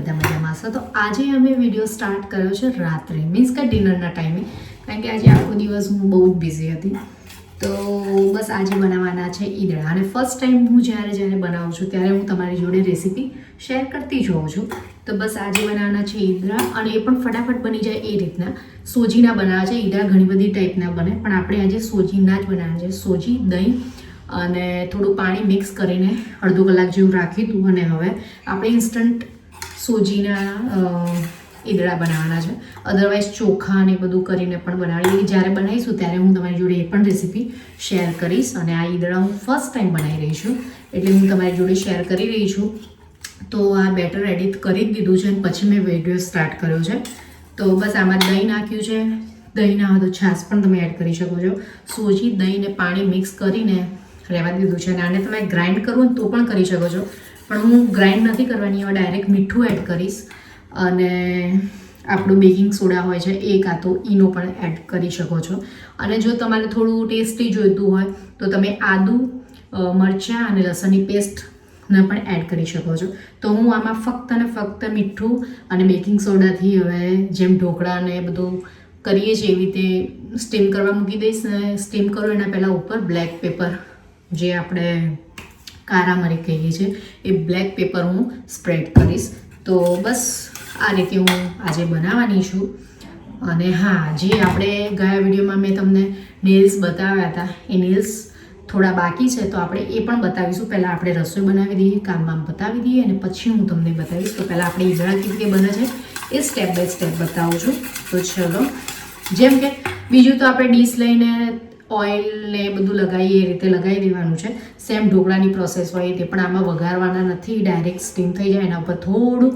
બધા મજામાં હશો. તો આજે અમે વિડીયો સ્ટાર્ટ કર્યો છે રાત્રે, મીન્સ કે ડિનરના ટાઈમે, કારણ કે આજે આખો દિવસ હું બહુ જ બિઝી હતી. તો બસ આજે બનાવવાના છે ઈદડા. અને ફર્સ્ટ ટાઈમ હું જ્યારે બનાવું છું ત્યારે હું તમારી જોડે રેસીપી શેર કરતી જ હોઉં છું. તો બસ આજે બનાવવાના છે ઈદડા, અને એ પણ ફટાફટ બની જાય એ રીતના. સોજીના બનાવવા છે ઈદડા, ઘણી બધી ટાઈપના બને, પણ આપણે આજે સોજીના જ બનાવવાના છે. સોજી, દહીં અને થોડું પાણી મિક્સ કરીને અડધો કલાક જેવું રાખી હતું. અને હવે આપણે ઇન્સ્ટન્ટ સોજીના ઈદડા બનાવવાના છે. અદરવાઇઝ ચોખા ને બધું કરીને પણ બનાવીએ. જ્યારે બનાવીશું ત્યારે હું તમારી જોડે એ પણ રેસીપી શેર કરીશ. અને આ ઈદડા હું ફર્સ્ટ ટાઈમ બનાવી રહી છું, એટલે હું તમારી જોડે શેર કરી રહી છું. તો આ બેટર એડિટ કરી જ દીધું છે અને પછી મેં વિડીયો સ્ટાર્ટ કર્યો છે. તો બસ આમાં દહીં નાખ્યું છે. દહીં ના હોય તો છાશ પણ તમે એડ કરી શકો છો. સોજી, દહીં ને પાણી મિક્સ કરીને રહેવા દીધું છે. અને આને તમે ગ્રાઇન્ડ કરવું ને તો પણ કરી શકો છો, પણ હું ગ્રાઇન્ડ નથી કરવાની. હવે ડાયરેક્ટ મીઠું એડ કરીશ, અને આપણું બેકિંગ સોડા હોય છે એ કાં તો ઈનો પણ એડ કરી શકો છો. અને જો તમારે થોડું ટેસ્ટી જોઈતું હોય તો તમે આદુ, મરચાં અને લસણની પેસ્ટને પણ એડ કરી શકો છો. તો હું આમાં ફક્ત અને ફક્ત મીઠું અને બેકિંગ સોડાથી હવે જેમ ઢોકળાને બધું કરીએ છીએ એવી રીતે સ્ટીમ કરવા મૂકી દઈશ. ને સ્ટીમ કરો એના પહેલાં ઉપર બ્લેક પેપર, જે આપણે કારા મરી કહીએ છીએ, એ બ્લેક પેપર હું સ્પ્રેડ કરીશ. તો બસ આ રીતે હું આજે બનાવવાની છું. અને હા, જે આપણે ગયા વિડીયોમાં મેં તમને નેલ્સ બતાવ્યા હતા, એ નેલ્સ થોડા બાકી છે, તો આપણે એ પણ બતાવીશું. પહેલાં આપણે રસોઈ બનાવી દઈએ, કામ બતાવી દઈએ, અને પછી હું તમને બતાવીશ. તો પહેલાં આપણે ઈદડા કેવી રીતે બને છે એ સ્ટેપ બાય સ્ટેપ બતાવું છું. તો ચલો, જેમ કે બીજું તો આપણે ડીશ લઈને ઓઇલ ને બધું લગાવીએ એ રીતે લગાવી દેવાનું છે. સેમ ઢોકળાની પ્રોસેસ હોય તે, પણ આમાં વઘારવાના નથી. ડાયરેક્ટ સ્ટીમ થઈ જાય, એના ઉપર થોડું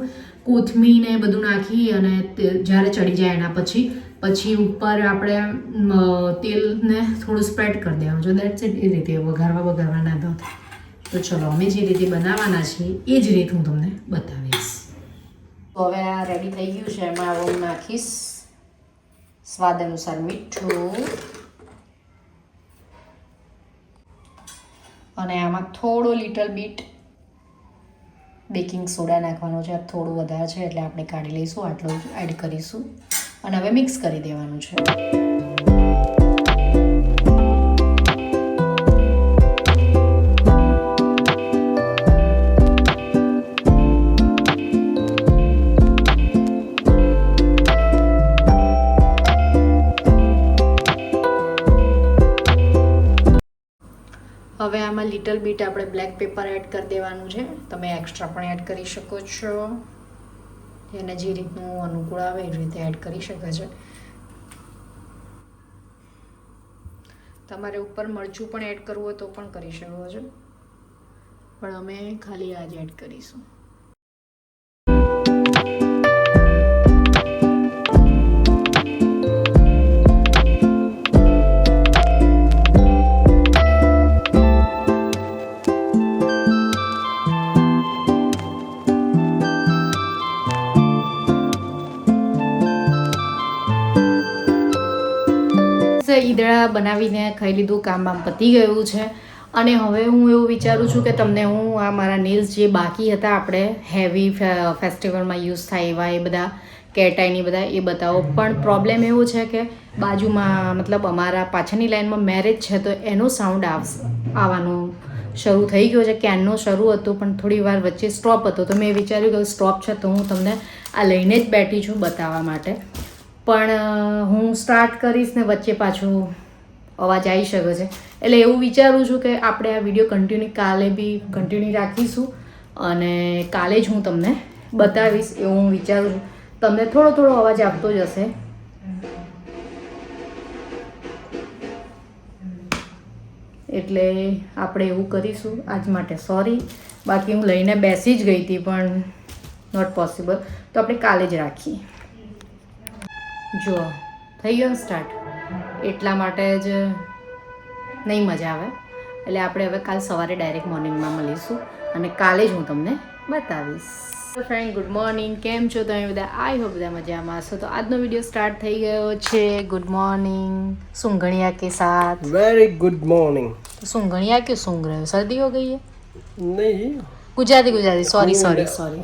કોથમીર ને બધું નાખી અને જ્યારે ચડી જાય એના પછી ઉપર આપણે તેલને થોડું સ્પ્રેડ કરી દેવાનું છે. That's it. એ રીતે વઘારવાના નથી. તો ચલો, અમે જે રીતે બનાવવાના છીએ એ જ રીતે હું તમને બતાવીશ. તો હવે આ રેડી થઈ ગયું છે. એમાં હું નાખીશ સ્વાદ અનુસાર મીઠું, અને આમાં થોડો લિટલ બીટ બેકિંગ સોડા નાખવાનો છે. થોડું વધારે છે એટલે આપણે કાઢી લઈશું, આટલું જ એડ કરીશું, અને હવે મિક્સ કરી દેવાનું છે. હવે આમાં લિટલ બીટ આપણે બ્લેક પેપર એડ કરી દેવાનું છે. તમે એક્સ્ટ્રા પણ એડ કરી શકો છો, એને જે રીતનું અનુકૂળ આવે એ રીતે એડ કરી શકે છે. તમારે ઉપર મરચું પણ એડ કરવું હોય તો પણ કરી શકો છો, પણ અમે ખાલી આ જ એડ કરીશું. ઈદડા બનાવીને ખાઈ લીધું, કામ પતી ગયું છે. અને હવે હું એવું વિચારું છું કે તમને હું આ મારા નેલ્સ જે બાકી હતા, આપણે હેવી ફેસ્ટિવલમાં યુઝ થાય એવા, એ બધા કેટ આઈની બધા એ બતાવો. પણ પ્રોબ્લેમ એવો છે કે બાજુમાં, મતલબ અમારા પાછળની લાઈનમાં મેરેજ છે, તો એનો સાઉન્ડ આવવાનો શરૂ થઈ ગયો છે. ક્યારનો શરૂ હતો પણ થોડી વાર વચ્ચે સ્ટોપ હતો, તો મેં વિચાર્યું કે સ્ટોપ છે તો હું તમને આ લઈને જ બેઠી છું બતાવવા માટે. પણ હું સ્ટાર્ટ કરીશ ને વચ્ચે પાછું અવાજ આવી શકે છે, એટલે એવું વિચારું છું કે આપણે આ વિડીયો કાલે બી કન્ટિન્યુ રાખીશું, અને કાલે જ હું તમને બતાવીશ એવું હું વિચારું છું. તમને થોડો અવાજ આવતો જ હશે, એટલે આપણે એવું કરીશું. આજ માટે સોરી, બાકી હું લઈને બેસી જ ગઈ હતી પણ નોટ પોસિબલ, તો આપણે કાલે જ રાખીએ. જો થઈ ગયો સ્ટાર્ટ, એટલા માટે જ નહીં મજા આવે, એટલે આપણે હવે કાલ સવારે ડાયરેક્ટ મોર્નિંગમાં મળીશું, અને કાલે જ હું તમને બતાવીશ. Friend, good morning. કેમ છો તમે બધા? આઈ હોપ બધા મજામાં હશો. તો આજનો વિડીયો સ્ટાર્ટ થઈ ગયો છે. ગુડ મોર્નિંગ સુંઘણિયા કે સાથ. Very good morning. सुंघणिया क्यों सूंघ रहे हो? सर्दी हो गई है? नहीं, गुजराती सॉरी.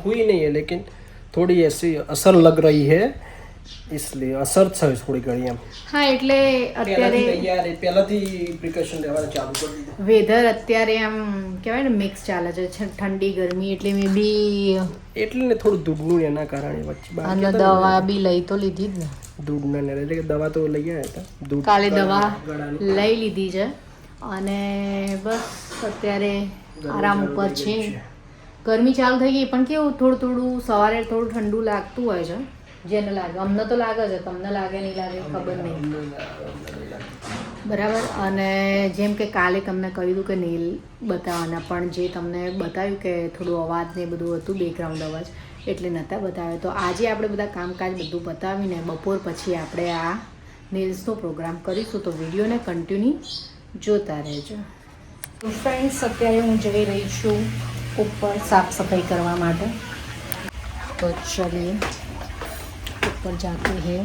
हुई नहीं है, लेकिन थोड़ी ऐसी असर लग रही है, इसलिए असर છે થોડી ઘણી એમ. હા એટલે અત્યારે પહેલાથી પ્રિકોશન લેવાનું ચાલુ કરી દીધું. વેધર અત્યારે આમ કહેવાય ને મિક્સ ચાલે છે ઠંડી ગરમી એટલે મે બી એટલે ને થોડું દૂધનું એના કારણે વચ્ચે અને દવા બી લઈ તો લીધી જ ને. દૂધના ને એટલે દવા તો લઈ આવ્યા હતા. દૂધ કાલે દવા લઈ લીધી છે અને બસ અત્યારે આરામ ઉપર છે. ગરમી ચાલુ થઈ ગઈ પણ કેવું થોડું સવારે થોડું ઠંડુ લાગતું હોય છે. જેને લાગે અમને તો લાગે છે, તમને લાગે નહીં લાગે ખબર નહીં, બરાબર. અને જેમ કે કાલે તમને કહ્યું હતું કે નેલ બતાવવાના, પણ જે તમને બતાવ્યું કે થોડું અવાજ ને બધું હતું બેકગ્રાઉન્ડ અવાજ એટલે નહોતા બતાવ્યા. તો આજે આપણે બધા કામકાજ બધું બતાવીને બપોર પછી આપણે આ નેલ્સનો પ્રોગ્રામ કરીશું. તો વિડીયોને કન્ટિન્યુ જોતા રહેજો. તો ફ્રેન્ડ્સ અત્યારે હું જઈ રહી છું ઉપર સાફ સફાઈ કરવા માટે. તો ચલીએ ऊपर जाते हैं.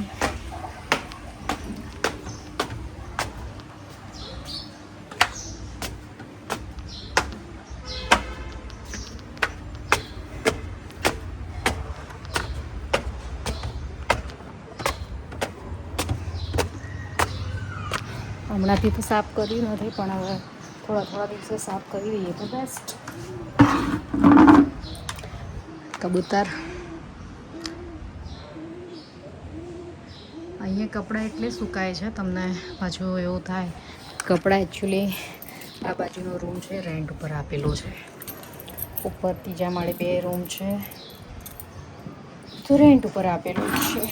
હમણાંથી તો સાફ કર્યું નથી પણ હવે થોડા દિવસે સાફ કરી દઈએ તો બેસ્ટ. કબૂતર અહીંયા કપડાં એટલે સુકાય છે. તમને પાછું એવું થાય કપડાં એકચ્યુઅલી આ બાજુનો રૂમ છે રેન્ટ ઉપર આપેલો છે. ઉપર ત્રીજા માળે 2 રૂમ છે તો રેન્ટ ઉપર આપેલું છે.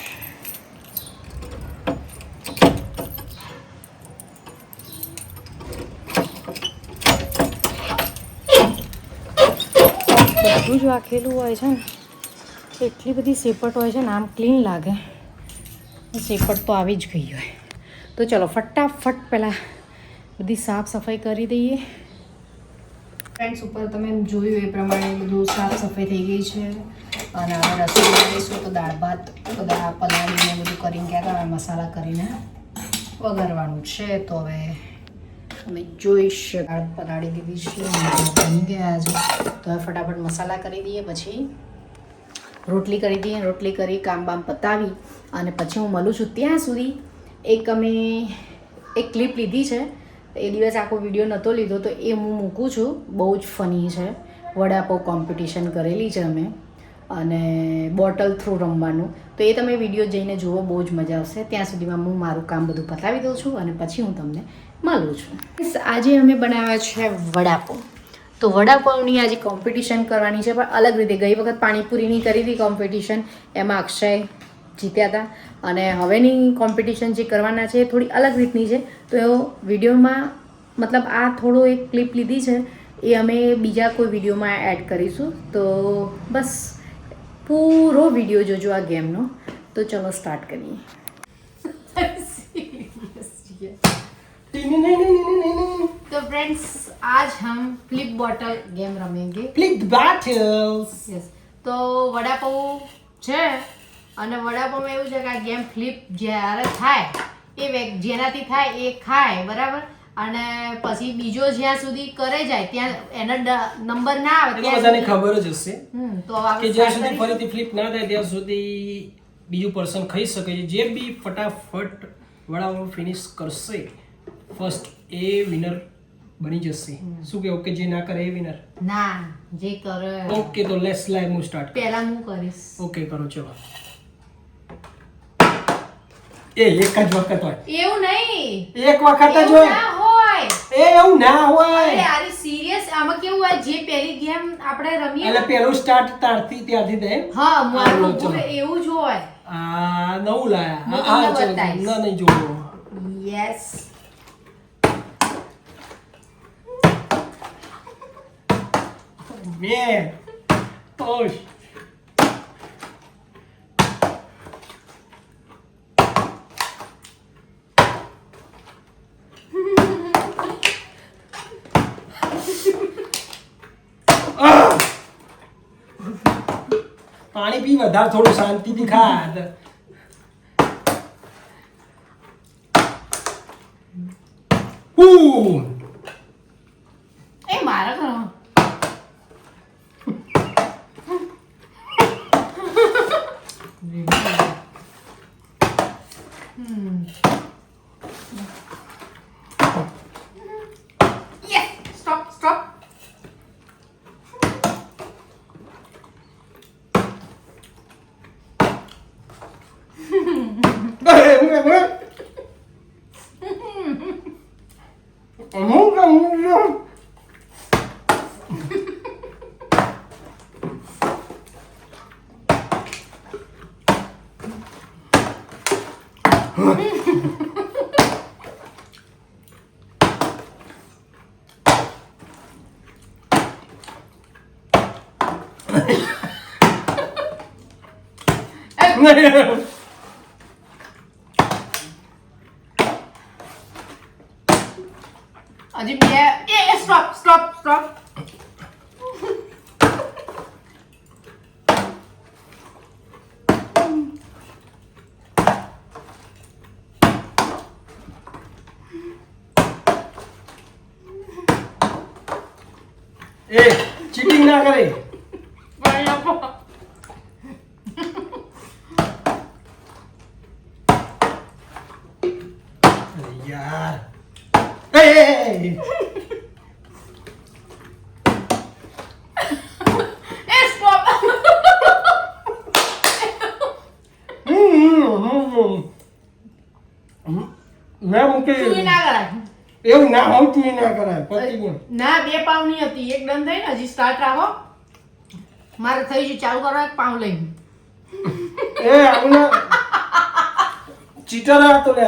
બધું જ રાખેલું હોય છે ને એટલી બધી સેપટ હોય છે ને આમ ક્લીન લાગે. સેપટ તો આવી જ ગઈ હોય. તો ચલો ફટાફટ પહેલાં બધી સાફ સફાઈ કરી દઈએ. ફ્રેન્ડ્સ ઉપર તમે જોયું એ પ્રમાણે બધું સાફ સફાઈ થઈ ગઈ છે અને હવે રસોઈ બનાવીશું. તો દાળ ભાત બધા પલાળીને બધું કરીને ક્યાં હવે મસાલા કરીને વઘારવાનું છે. તો હવે અમે જોઈશ દાળ પલાળી દીધી છે બની ગયા છે. તો હવે ફટાફટ મસાલા કરી દઈએ પછી રોટલી કરી દઈએ. રોટલી કરી કામ બામ પતાવી અને પછી હું મળું છું. ત્યાં સુધી અમે એક ક્લિપ લીધી છે. એ દિવસ આખો વિડીયો નહોતો લીધો તો એ હું મૂકું છું. બહુ જ ફની છે. વડાપાવ કોમ્પિટિશન કરેલી છે અમે અને બોટલ થ્રુ રમવાનું. તો એ તમે વિડીયો જઈને જુઓ, બહુ જ મજા આવશે. ત્યાં સુધીમાં હું મારું કામ બધું પતાવી દઉં છું અને પછી હું તમને મળું છું. આજે અમે બનાવ્યા છે વડાપાવ. તો વડાપાવની આજે કોમ્પિટિશન કરવાની છે પણ અલગ રીતે. ગઈ વખત પાણીપુરીની કરી હતી કોમ્પિટિશન, એમાં અક્ષય જીત્યા હતા અને હવેની કોમ્પિટિશન જે કરવાના છે એ થોડી અલગ રીતની છે. તો એ વિડીયોમાં મતલબ આ થોડો એક ક્લિપ લીધી છે એ અમે બીજા કોઈ વિડીયોમાં એડ કરીશું. તો બસ પૂરો વિડીયો જોજો આ ગેમનો. તો ચલો સ્ટાર્ટ કરીએ. तो फ्रेंड्स आज हम flip bottle game रमेंगे. Flip bottles. Yes. तो વડાપાવ છે અને વડાપાવમાં એવું છે કે આ ગેમ ફ્લિપ જ્યારે થાય એ જેનાથી થાય એ ખાય, બરાબર. અને પછી બીજો જ્યાં સુધી કરે જાય ત્યાં એનો નંબર ના આવે ત્યાં બધાને ખબર જ હશે તો કે જ્યાં સુધી ફરીથી ફ્લિપ ના થાય ત્યાં સુધી બીજું પર્સન ખાઈ શકે છે. જે બી ફટાફટ વડાપાવ ફિનિશ કરશે ફર્સ્ટ એ વિનર બની જશે. શું કે ઓકે? જે ના કરે એ વિનર ના, જે કરે ઓકે. તો લેટ્સ લાઈવ હું સ્ટાર્ટ પહેલા હું કરીશ. ઓકે કરો ચલો. એ એક જ વખત હોય એવું નહીં, એક વખત જ હોય. ના હોય એ એવું ના હોય. અરે યાર સિરિયસ. આમાં કેવું હોય જે પહેલી ગેમ આપણે રમીએ એટલે પેલું સ્ટાર્ટ ત્યારથી દે. હા મારું એવું જ હોય. આ નવું લાયા. હું હા તમને ચલો બતાવીશ. ના નહીં જોવો. યસ. Man. Push. પાણી પી વધારે થોડું શાંતિથી ખા. એ મારા ઘરમાં Yes! Stop, stop. હજી બે સ્ટોપ સ્ટોપ સ્ટોપ એ ચીટિંગ ના કરે યાર સ્ટોપ મેં મૂકી ચૂઈ ના કરાય એવું ના હોય તું ના કરાય પતી ગયું ના 2 પાઉની હતી એક ડન થઈ ને હજી સ્ટાર્ટ રાખો મારે થઈ ગયું ચાલુ કરો 1 પાઉં લઈને એ આવું ચીટર આ તો લે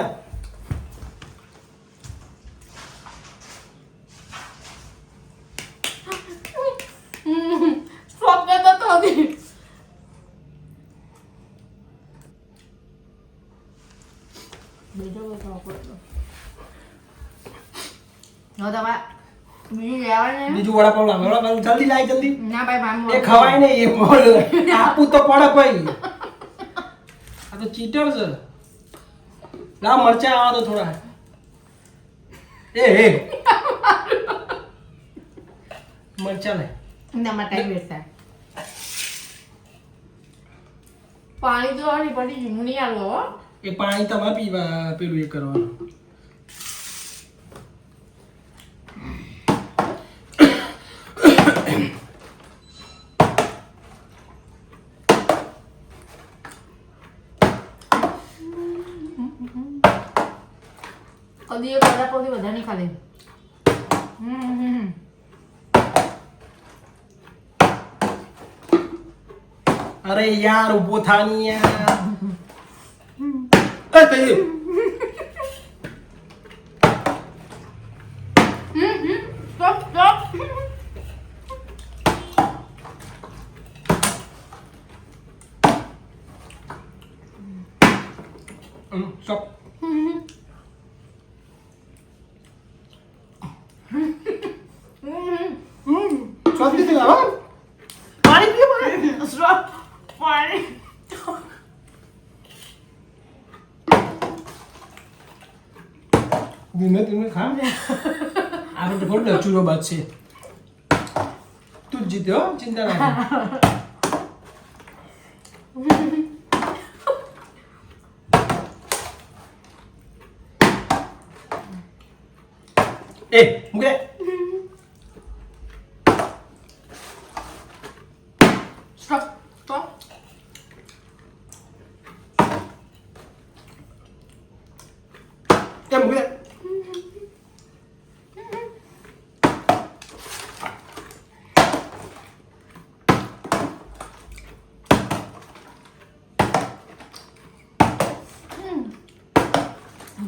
સ્ટોપ કરતો તો હતી બીજો બતાવો પડતો નો તમારે બીજું લેવાનું બીજું વડાપાવ લાવ વડાપાવ જલ્દી લાય જલ્દી ના ભાઈ મામું એ ખવાય ને એ બોલ આપું તો પડે ભાઈ આ તો ચીટર છે લાવ મરચા આવા તો થોડા એ મરચા લે ના ટાઈમ વેસ્ટ થાય પાણી તો આની પડી ગયું નહીં આલો એ પાણી તમારે પીવા પેલું એ કરવાનું કદી એક વડાપાવથી વધારે નહીં ખાધે અરે યાર ઊભો થાની યાર એ તે સ્ટોપ સ્ટોપ સ્ટોપ સ્ટોપ દીધી લાવ પાણી પીઓ પાણી સ્ટોપ પાણી ધીમે ધીમે ખા આ તો થોડો ચૂરો બાદ છે તું જ જીત્યો ચિંતા ના એ મુકે સ્ટોપ સ્ટોપ એ મુકે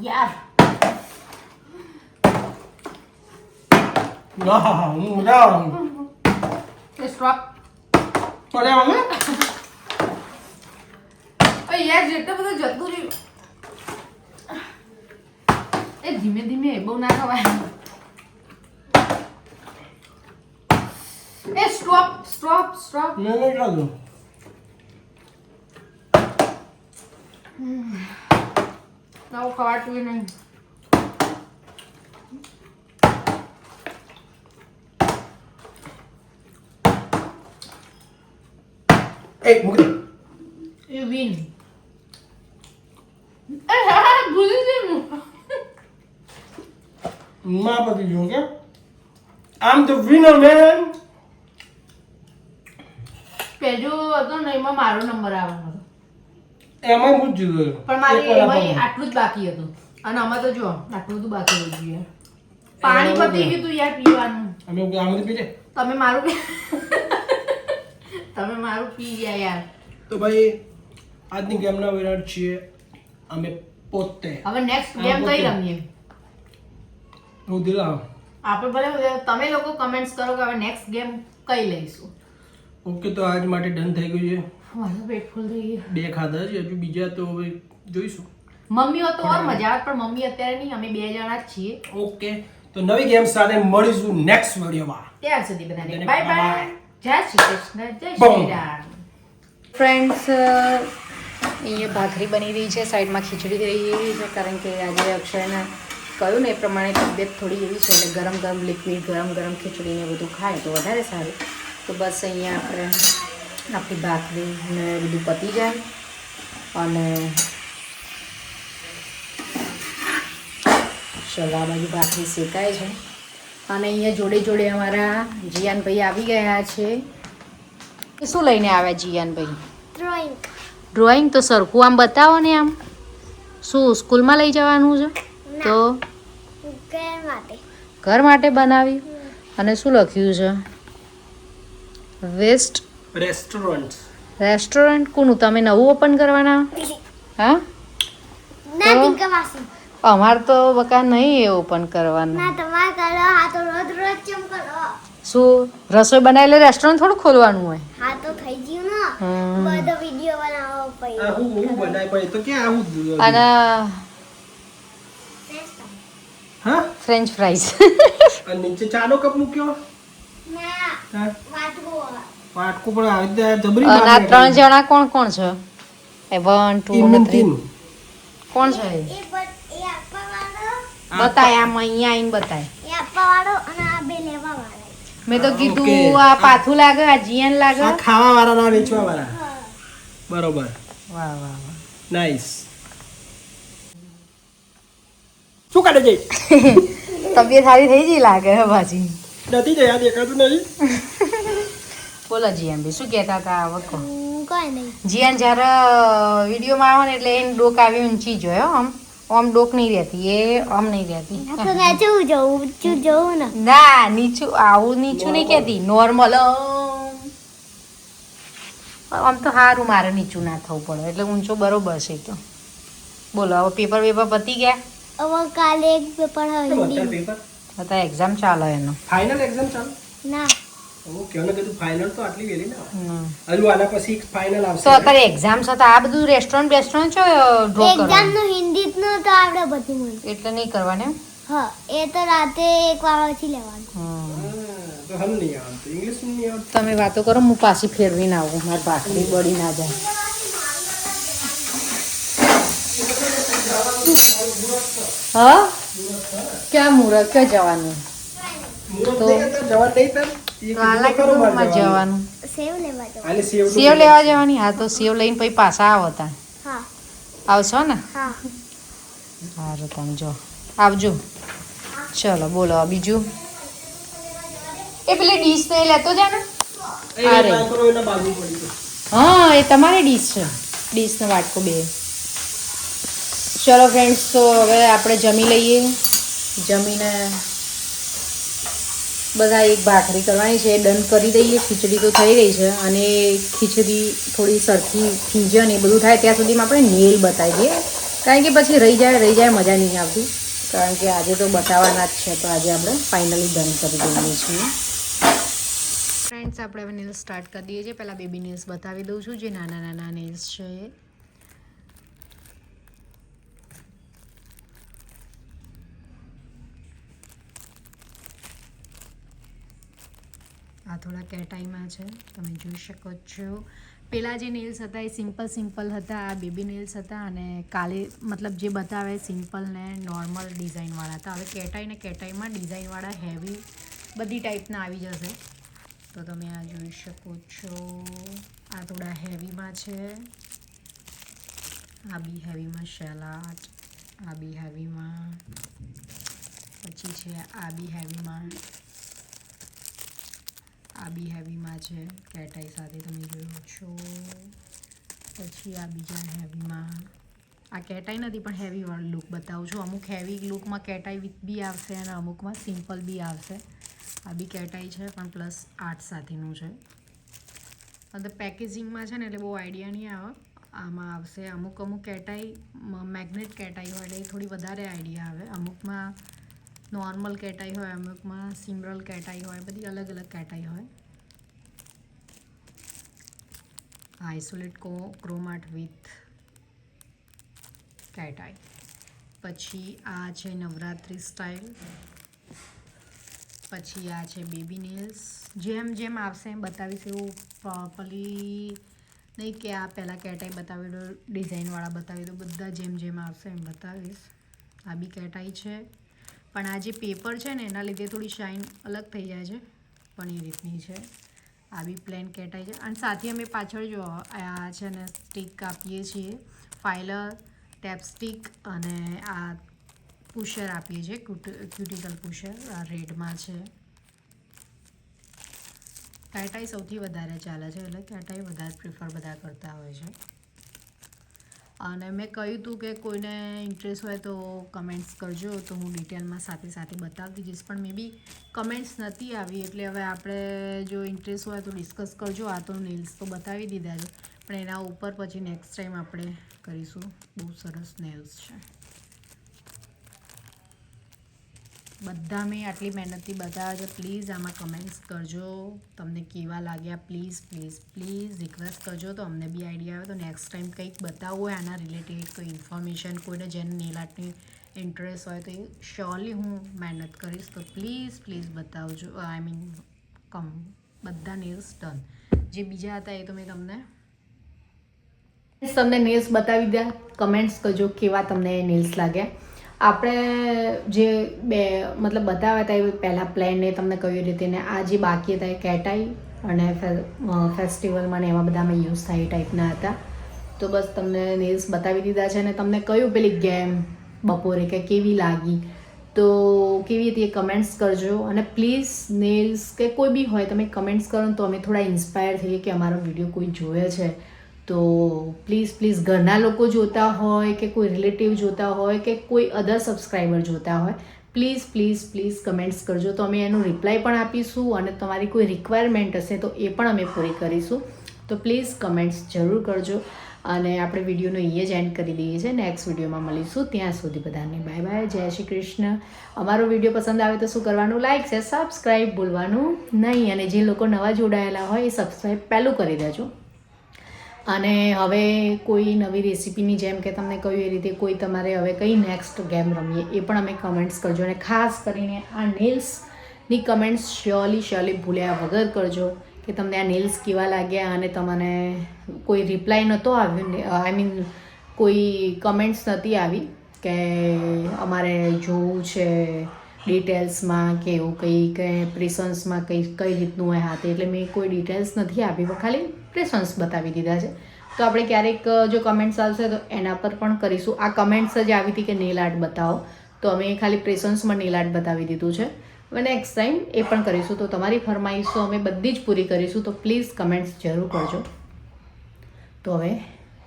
યાર ના ના સ્ટોપ પડે આવે ઓય યાર જેટલું બધું જતું રહ્યું એ ધીમે ધીમે બહુ ના ખવાય એ સ્ટોપ સ્ટોપ સ્ટોપ મેં નહીં ખાધું નવું ખવાતું નહીં એ મુકે એ win. ભૂલી ગઈ હું. માં પતી ગયું કે આમ ધ વિનર મેન. પેલું હતો ને એમાં મારો નંબર આવવાનો હતો. એમાં હું જ જીત્યો. પણ મારે એક વાર એમાં આપણને. આટલું જ બાકી હતું. અને આમાં તો જો આટલું બધું બાકી હતું યાર. પાણી પતી ગયું તું યાર પીવાનું. અમે આમાંથી પી લે. તમે મારું તમે મારું પી ગયા યાર. તો ભાઈ આજની ગેમના વિનર છીએ અમે પોતે. હવે નેક્સ્ટ હા, ગેમ કઈ પોતે. રમીએ? હું દિલા. આપણે ભલે તમે લોકો કમેન્ટ્સ કરો કે હવે નેક્સ્ટ ગેમ કઈ લઈશું. ઓકે તો આજ માટે ડન થઈ ગયું છે. મારું પેટ ફૂલ થઈ ગયું. 2 ખાધા છે હજુ બીજા તો હવે જોઈશું. મમ્મી હોત તો ઓર મજા આવે પણ મમ્મી અત્યારે નહીં, અમે 2 જણા જ છીએ. ઓકે તો નવી ગેમ સાથે મળીશું નેક્સ્ટ વિડીયોમાં. ત્યાર સુધી બધાને બધાને બાય બાય. bye. જય શ્રી કૃષ્ણ, જય Boom. શ્રી રામ. ફ્રેન્ડ્સ અહીંયા ભાખરી બની રહી છે, સાઈડમાં ખીચડી થઈ રહી છે, કારણ કે આજે અક્ષયને કહ્યું ને એ પ્રમાણે તબિયત થોડી એવી છે એટલે ગરમ ગરમ લિક્વિડ ગરમ ગરમ ખીચડીને બધું ખાય તો વધારે સારું. તો બસ અહીંયા આપણે આપણી ભાખરી ને બધું પતી જાય અને ચલો આ બાજુ ભાખરી શેકાય છે અને અહીંયા જોડે જોડે અમારા જીયાનભાઈ આવી ગયા છે. એ શું લઈને આવ્યા જીયાનભાઈ? ડ્રોઈંગ તો સરખું આમ બતાવો ને. આમ શું સ્કૂલમાં લઈ જવાનું છે? તો ઘર માટે બનાવ્યું. અને શું લખ્યું છે? West restaurant. કોનું? તમે નવું ઓપન કરવાના? હા અમારે તો બકા નહીં એ ઓપન કરવાનું. શું રસોઈ બનાવેલી રેસ્ટોરન્ટ થોડું ખોલવાનું હોય? હા તો થઈ ગયું ને હમ. બધો વિડિયો બનાવવો પડ્યો. આ હું બનાય પણ તો ક્યાં આવું અને હા ફ્રેન્ચ ફ્રાઈઝ. અને નીચે ચાનો કપ મૂક્યો. ના હા વાટકો પાટકો પણ આવી રીતે જબરી અને આ 3 જણા કોણ કોણ છે? એ 1 2 અને 3 કોણ છે? એ આપવા વાળો બતાય આમ અહીંયા આવીને બતાય. એ આપવા વાળો અને આ બે લેવા વાળા. મેં તો Okay. કીધું આ પાથું લાગે, આ જીયન લાગે. આ ખાવા વાળા ના વેચવા વાળા. બરોબર. વાહ વાહ વાહ. નાઈસ. શું કાઢે છે? તબિયત સારી થઈ ગઈ લાગે હે ભાજી. નથી જયા દેખાતું નહીં. બોલો જીયાનભાઈ શું કહેતા હતા આ વખત? કોઈ નહીં. જીયાન જ્યારે વિડીયોમાં આવે ને એટલે એની ડોક આવી ઊંચી જોયો. આમ ડોક નહીં રહેતી, એ આમ નહીં રહેતી. આ તો નાચવું જવું ઊંચું જવું ને. ના નીચું આવું નીચું નહીં કહેતી, નોર્મલ. આમ તો સારું મારે નીચું ના થવું પડે એટલે ઊંચો બરોબર છે. તો બોલો હવે પેપર પતી ગયા? હવે કાલે એક પેપર હવે અત્યારે હિન્દી. પેપર અત્યારે એક્ઝામ ચાલે એનો. ફાઇનલ એક્ઝામ ચાલુ. ના ઓકે અને કીધું ફાઇનલ તો આટલી વેલી ના હમ. હજુ આના પછી ફાઇનલ તો આવશે. અત્યારે એક્ઝામ છે તો આ બધું રેસ્ટોરન્ટ છો ડ્રો એક્ઝામ કરવાનું નું હિન્દી નું તો આવડે બધું મને. એટલે નહીં કરવાને. હા એ તો રાતે 1 વાગ્યાથી લેવાનું. હા, તો હમ નહીં આવતું ઇંગ્લિશ નહીં આવતું. તમે વાતો કરો, હું પાછી ફેરવીને આવું, મારી ભાખરી બળી ના જાય. હા ક્યાં મુહૂર્ત ક્યાં જવાનું? મુહૂર્ત તો- નહીં કરતા, જવા નહીં તાર. એ વાલા કીધું તો ખરું કીધું મારે જવાનું. સેવ લેવા જવાનું. આલે સેવ સેવ લેવા જવાની? હા તો સેવ લઈને પછી પાછા આવો તા. હા આવશો ને? હા સારું તમે જો આવજો. ચલો બોલો બીજું. એ પેલી ડીશ તો એ લેતો જા ને. એ અરે. માઇક્રોવેવના બાજુ પડી ગયું. હા એ તમારી ડીશ છે, ડીશનો વાટકો 2. ચલો ફ્રેન્ડ્સ તો હવે આપણે જમી લઈએ. જમીને બધા એક ભાખરી કરવાની છે, ડન કરી દઈએ. ખીચડી તો થઈ રહી છે અને ખીચડી થોડી સરખી ખીજે ને એ બધું થાય ત્યાં સુધીમાં આપણે નેલ બતાવી દઈએ, કારણ કે પછી રહી જાય મજા નહીં આવતી. કારણ કે આજે તો બતાવવાના જ છે, તો આજે આપણે ફાઇનલી ડન કરી દઈએ છીએ. ફ્રેન્ડ્સ આપણે હવે નેલ્સ સ્ટાર્ટ કરી દઈએ છીએ. પહેલાં બેબી નેલ્સ બતાવી દઉં છું, જે નાના નાના નેલ્સ છે એ. આ થોડા કેટાઈમાં છે, તમે જોઈ શકો છો. પેલા જે નેલ્સ હતા એ સિમ્પલ હતા, આ બેબી નેલ્સ હતા અને કાલે મતલબ જે બતાવે સિમ્પલ ને નોર્મલ ડિઝાઇનવાળા હતા. હવે કેટાઈ ને કેટાઈમાં ડિઝાઇનવાળા હેવી બધી ટાઈપના આવી જશે. તો તમે આ જોઈ શકો છો, આ થોડા હેવીમાં છે આ બી હેવીમાં શેલાટ, આ બી હેવીમાં, પછી છે આ બી હેવીમાં, આ બી હેવીમાં છે કેટાઈ સાથે તમે જોયો છો. પછી આ બીજા હેવીમાં, આ કેટાઈ નથી પણ હેવી વાળું લુક બતાવું છું. અમુક હેવી લુકમાં કેટાઈ વિથ બી આવશે અને અમુકમાં સિમ્પલ બી આવશે. આ બી કેટાઈ છે પણ પ્લસ આર્ટ સાથેનું છે. અને પેકેજિંગમાં છે ને એટલે બહુ આઈડિયા નહીં આવે. આમાં આવશે અમુક કેટાઈ મેગ્નેટ કેટાઈ હોય એટલે થોડી વધારે આઈડિયા આવે. અમુકમાં નોર્મલ કેટાઈ હોય, અમુકમાં સિમ્રલ કેટાઈ હોય, બધી અલગ અલગ કેટાઈ હોય. આઇસોલેટ ક્રોમાટ વિથ કેટાઈ. પછી આ છે નવરાત્રી સ્ટાઇલ. પછી આ છે બેબી નેલ્સ. જેમ જેમ આવશે એમ બતાવીશ. એવું પ્રોપરલી નહીં કે આ પહેલાં કેટાઈ બતાવી દો, ડિઝાઇનવાળા બતાવી દો. બધા જેમ જેમ આવશે એમ બતાવીશ. આ બી કેટાઈ છે પણ આ જે પેપર છે ને એના લીધે થોડી શાઇન અલગ થઈ જાય છે, પણ એ રીતની છે. આ બી પ્લેન કેટાઈ છે. અને સાથે અમે પાછળ જો આ છે ને સ્ટીક આપીએ છીએ, ફાઇલર, ટેપ સ્ટીક અને આ પુશર આપીએ છીએ, ક્યુટિકલ પુશર. આ રેડમાં છે. કેટાઈ સૌથી વધારે ચાલે છે એટલે કેટાઈ વધારે પ્રિફર બધા કરતા હોય છે. અને મેં કહ્યું હતું કે કોઈને ઇન્ટરેસ્ટ હોય તો કમેન્ટ્સ કરજો તો હું ડિટેલમાં સાથે સાથે બતાવતી જઈશ. પણ મે બી કમેન્ટ્સ નથી આવી એટલે હવે આપણે જો ઇન્ટરેસ્ટ હોય તો ડિસ્કસ કરજો. આ તો નેલ્સ તો બતાવી દીધા છે પણ એના ઉપર પછી નેક્સ્ટ ટાઈમ આપણે કરીશું. બહુ સરસ નેલ્સ છે. બધા મેં આટલી મહેનતથી બતાવ્યા છે. પ્લીઝ આમાં કમેન્ટ્સ કરજો તમને કેવા લાગ્યા. પ્લીઝ પ્લીઝ પ્લીઝ રિક્વેસ્ટ કરજો તો અમને બી આઈડિયા આવે તો નેક્સ્ટ ટાઈમ કંઈક બતાવવું હોય આના રિલેટેડ કોઈ ઇન્ફોર્મેશન, કોઈને જેને નેલ આર્ટની ઇન્ટરેસ્ટ હોય તો એ શ્યોરલી હું મહેનત કરીશ. તો પ્લીઝ પ્લીઝ બતાવજો. આઈ મીન બધા નેલ્સ ડન. જે બીજા હતા એ તો મેં તમને નેલ્સ બતાવી દીધા. કમેન્ટ્સ કરજો કેવા તમને નેલ્સ લાગ્યા. આપણે જે મતલબ બતાવ્યા હતા એ પહેલાં પ્લેન ને તમને કહ્યું રીતે ને આ જે બાકી હતા એ કેટાઈ અને ફેસ્ટિવલમાં ને એવા બધામાં યુઝ થાય એ ટાઈપના હતા. તો બસ તમને નેલ્સ બતાવી દીધા છે. અને તમને કહ્યું પેલી ગેમ બપોરે કે કેવી લાગી તો કેવી હતી એ કમેન્ટ્સ કરજો. અને પ્લીઝ નેલ્સ કે કોઈ બી હોય તમે કમેન્ટ્સ કરો તો અમે થોડા ઇન્સ્પાયર થઈએ કે અમારો વિડીયો કોઈ જોવે છે. તો પ્લીઝ ઘરના લોકો જોતા હોય કે કોઈ રિલેટિવ જોતા હોય કે કોઈ અધર સબસ્ક્રાઈબર જોતા હોય, પ્લીઝ કમેન્ટ્સ કરજો તો અમે એનું રિપ્લાય પણ આપીશું. અને તમારી કોઈ રિક્વાયરમેન્ટ હશે તો એ પણ અમે પૂરી કરીશું. તો પ્લીઝ કમેન્ટ્સ જરૂર કરજો. અને આપણે વિડીયોનો અહીંયા જ એન્ડ કરી દઈએ છીએ. નેક્સ્ટ વિડીયોમાં મળીશું. ત્યાં સુધી બધાને બાય બાય. જય શ્રી કૃષ્ણ. અમારો વિડીયો પસંદ આવે તો શું કરવાનું? લાઈક છે, સબસ્ક્રાઈબ ભૂલવાનું નહીં. અને જે લોકો નવા જોડાયેલા હોય એ સબસ્ક્રાઈબ પહેલું કરી દેજો. અને હવે કોઈ નવી રેસીપીની જેમ કે તમને કહ્યું એ રીતે કોઈ તમારે હવે કઈ નેક્સ્ટ ગેમ રમીએ એ પણ અમે કમેન્ટ્સ કરજો. અને ખાસ કરીને આ નેલ્સની કમેન્ટ્સ શ્યોરલી ભૂલ્યા વગર કરજો કે તમને આ નેલ્સ કેવા લાગ્યા. અને તમને કોઈ રિપ્લાય નહોતો આવ્યો, આઈ મીન કોઈ કમેન્ટ્સ નથી આવી કે અમારે જોવું છે ડિટેલ્સમાં કે એવું કઈ પ્રેસન્સમાં કઈ રીતનું હોય હાથે. એટલે મેં કોઈ ડિટેલ્સ નથી આપી પણ ખાલી પ્રેસન્સ બતાવી દીધા છે. તો આપણે ક્યારેક જો કમેન્ટ્સ આવશે તો એના પર પણ કરીશું. આ કમેન્ટ્સ જ આવી હતી કે નેલ આર્ટ બતાવો તો અમે ખાલી પ્રેસન્સમાં નેલ આર્ટ બતાવી દીધું છે. હવે નેક્સ્ટ ટાઈમ એ પણ કરીશું. તો તમારી ફરમાઈશો અમે બધી જ પૂરી કરીશું. તો પ્લીઝ કમેન્ટ્સ જરૂર કરજો. તો હવે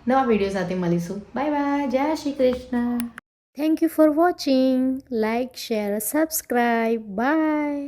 નવા વિડીયો સાથે મળીશું. Bye bye. જય Shri Krishna. Thank you for watching. Like, share, subscribe. By.